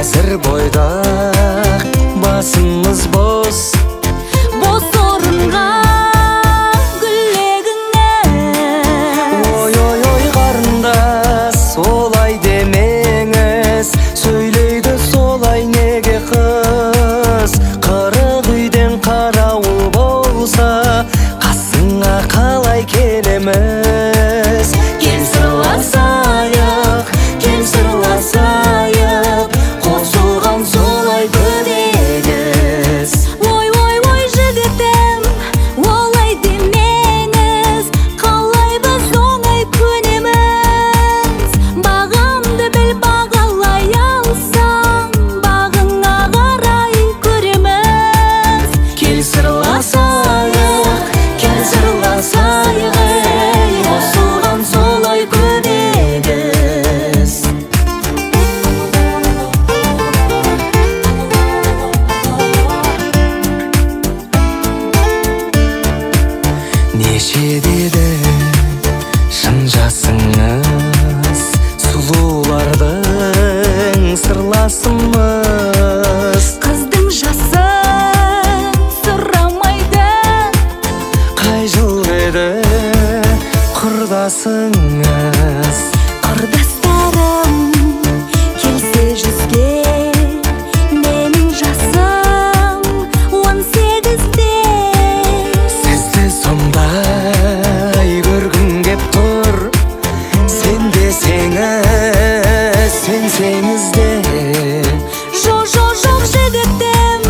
азыр бойдак басымыз бос орынга гүллегиңе. Ой карындас, олай демеңиз, сөйлөйдү солай неге кыз? Кырык үйден карауыл болса, касыңа калай келемиз? Кел сырласайык, кел сырласайык, косулган солай күнегиз. Ой жигитим, олай демеңиз, калайбыз оңай көнемиз. Багамды бил, багалай алсаң, багыңа карай көремиз. Кел сырласайык, кел сырласайык, косулган солай күнегиз. Нешедеде шын жасыңыз, сулуулардын сырласымыз. Кыздың жасын сұрамайды, Кай жыл еді құрдасыңыз? Құрдастарым келсе жүзге, менің жасым 18-де. Сізді сондай көргім кеп тұр, сен десеңіз, сенсеңіз де. Жоқ жігітім,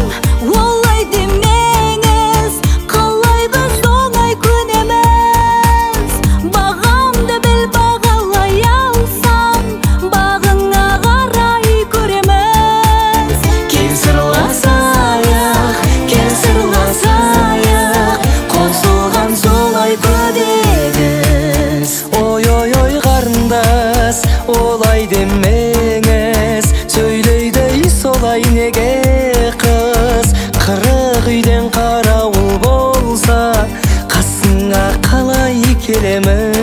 олай демеңіз, қалайбыз оңай көнеміз. Бағамды біл, бағалай алсаң, бағыңа қарай көреміз. Кел сырласайық, кел сырласайық, қосылған солай күнегиз. Ой қарындас, олай демеңіз, сөйлейді солай неге қыз? Қырық үйден қарауыл болса, қасыңа қалай келеміз?